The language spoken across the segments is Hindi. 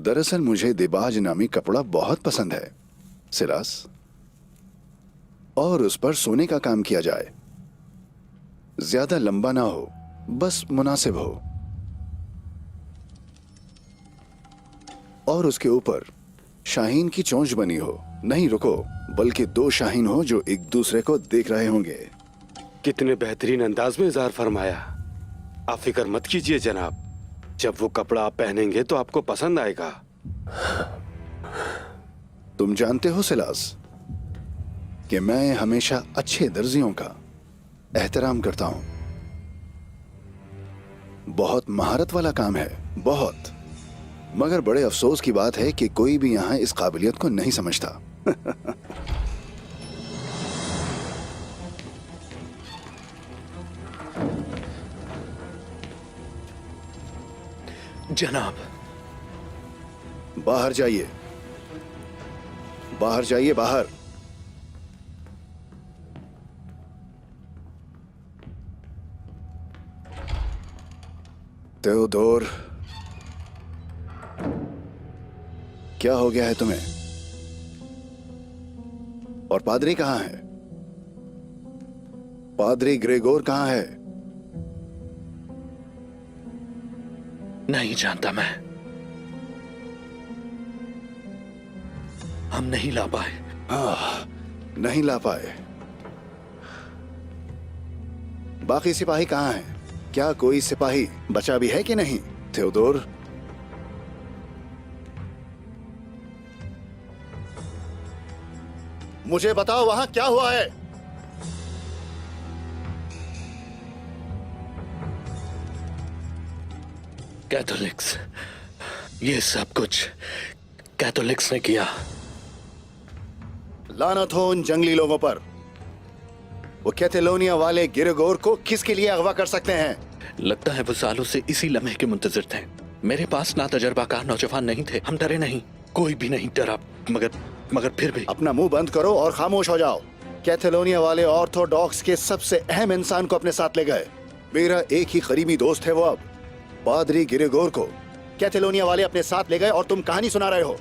दरअसल मुझे दिबाज नामी कपड़ा बहुत पसंद है सिलास, और उस पर सोने का काम किया जाए। ज्यादा लंबा ना हो, बस मुनासिब हो, और उसके ऊपर शाहीन की चोंच बनी हो। नहीं रुको, बल्कि दो शाहीन हो जो एक दूसरे को देख रहे होंगे। कितने बेहतरीन अंदाज में इज़हार फरमाया। आप फिक्र मत कीजिए जनाब, जब वो कपड़ा आप पहनेंगे तो आपको पसंद आएगा। तुम जानते हो सिलास कि मैं हमेशा अच्छे दर्जियों का एहतराम करता हूं। बहुत महारत वाला काम है, बहुत। मगर बड़े अफसोस की बात है कि कोई भी यहां इस काबिलियत को नहीं समझता। जनाब, बाहर जाइए, बाहर जाइए, बाहर। तेओदोर, क्या हो गया है तुम्हें? और पादरी कहां है? पादरी ग्रेगोर कहां है? नहीं जानता मैं। हम नहीं ला पाए। नहीं ला पाए। बाकी सिपाही कहां हैं? क्या कोई सिपाही बचा भी है कि नहीं? तेओदोर, मुझे बताओ वहां क्या हुआ है? कैथोलिक्स, ये सब कुछ कैथोलिक्स ने किया। लानत हो उन जंगली लोगों पर। वो कैथलोनिया वाले गिरगोर को किसके लिए अगवा कर सकते हैं? लगता है वो सालों से इसी लम्हे के मुंतजिर थे। मेरे पास ना तजर्बाकार नौजवान नहीं थे। हम डरे नहीं, कोई भी नहीं डरा। मगर फिर भी। अपना मुंह बंद करो और खामोश हो जाओ। कैथलोनिया वाले ऑर्थोडॉक्स के सबसे अहम इंसान को अपने साथ ले गए। मेरा एक ही करीबी दोस्त है वो। अब पादरी गिरगोर को कैथलोनिया वाले अपने साथ ले गए और तुम कहानी सुना रहे हो।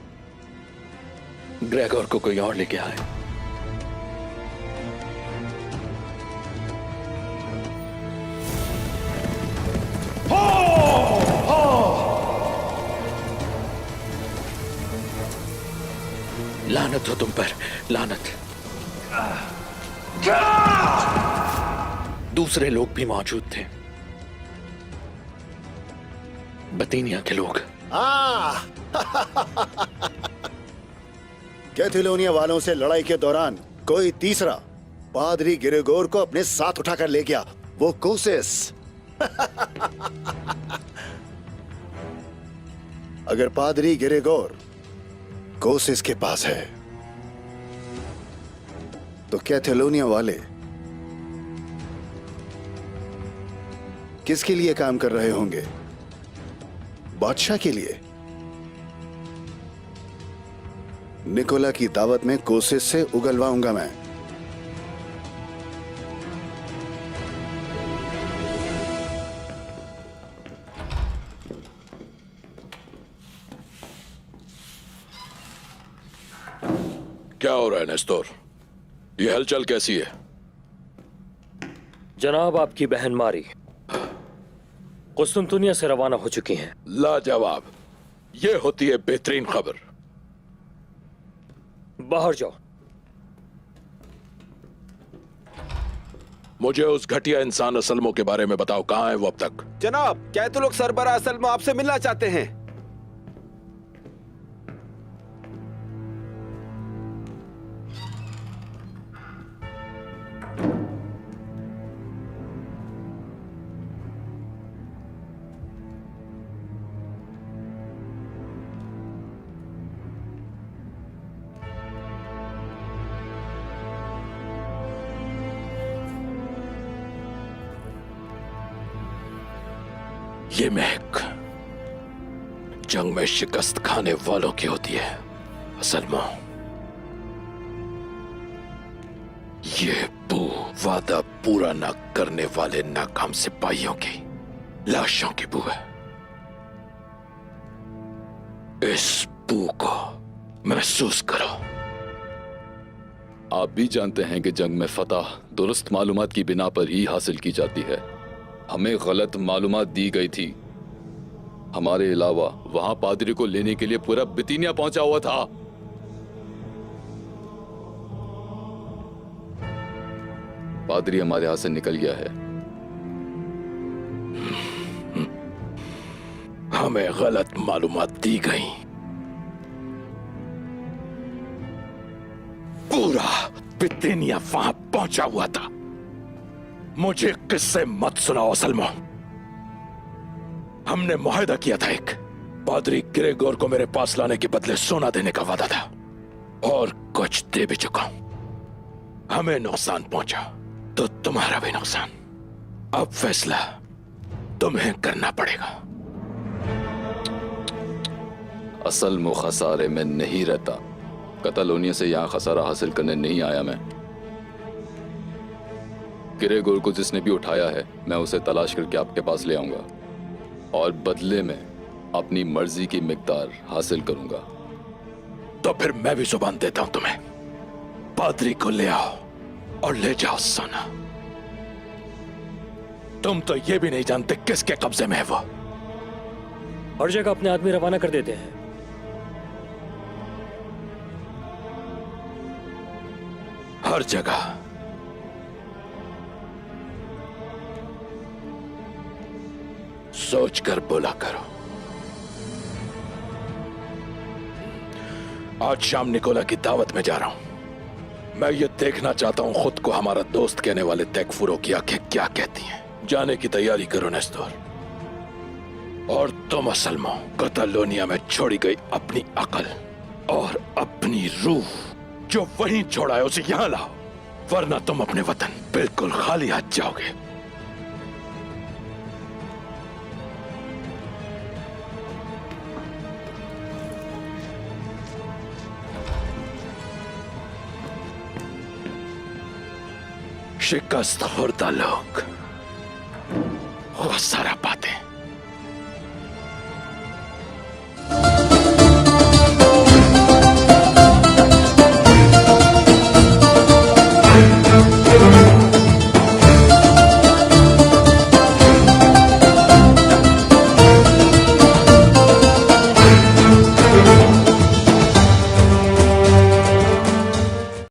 ग्रेगोर को कोई और लेके आए। लानत हो तुम पर, लानत। दूसरे लोग भी मौजूद थे, बतीनिया के लोग। कैथलोनिया वालों से लड़ाई के दौरान कोई तीसरा पादरी गिरगोर को अपने साथ उठाकर ले गया, वो कोसिस। अगर पादरी गिरगोर कोसिस के पास है तो कैथलोनिया वाले किसके लिए काम कर रहे होंगे? बादशाह के लिए। निकोला की दावत में कोसिस से उगलवाऊंगा मैं। क्या हो रहा है नेस्टोर? ये हलचल कैसी है? जनाब, आपकी बहन मारी कुस्तुनतुनिया से रवाना हो चुकी हैं। लाजवाब, ये होती है बेहतरीन खबर। बाहर जाओ। मुझे उस घटिया इंसान असलमों के बारे में बताओ, कहां है वो अब तक? जनाब, कैथोलिक सरबराह असलमो आपसे मिलना चाहते हैं। ये महक जंग में शिकस्त खाने वालों की होती है असलमो। ये बू वादा पूरा न करने वाले नाकाम सिपाहियों की लाशों की बू है। इस बू को महसूस करो। आप भी जानते हैं कि जंग में फतह दुरुस्त मालूमात की बिना पर ही हासिल की जाती है। हमें गलत मालूमात दी गई थी। हमारे अलावा वहां पादरी को लेने के लिए पूरा बितीनिया पहुंचा हुआ था। पादरी हमारे हाथ से निकल गया है। हमें गलत मालूमात दी गई। पूरा बितिनिया वहां पहुंचा हुआ था। मुझे किस्से मत सुनाओ सलमो। हमने मुआहदा किया था एक। पादरी ग्रेगोर को मेरे पास लाने के बदले सोना देने का वादा था, और कुछ दे भी चुका हूं। हमें नुकसान पहुंचा तो तुम्हारा भी नुकसान। अब फैसला तुम्हें करना पड़ेगा। असल में खसारे में नहीं रहता। कतालोनिया से यहां खसारा हासिल करने नहीं आया मैं। ग्रेगोर को जिसने भी उठाया है, मैं उसे तलाश करके आपके पास ले आऊंगा और बदले में अपनी मर्जी की मिकदार हासिल करूंगा। तो फिर मैं भी जुबान देता हूं तुम्हें। पादरी को ले आओ और ले जाओ सोना। तुम तो ये भी नहीं जानते किसके कब्जे में है वो। हर जगह अपने आदमी रवाना कर देते हैं। हर जगह। सोच कर बोला करो। आज शाम निकोला की दावत में जा रहा हूं। मैं ये देखना चाहता हूं खुद को हमारा दोस्त कहने वाले तैकफुरों की आंखें क्या कहती हैं। जाने की तैयारी करो नेस्तोर। और तुम असल में कतालोनिया में छोड़ी गई अपनी अकल और अपनी रूह जो वहीं छोड़ा है उसे यहां लाओ, वरना तुम अपने वतन बिल्कुल खाली हाथ जाओगे। शिकस्त खुर्दा लोग, खसारा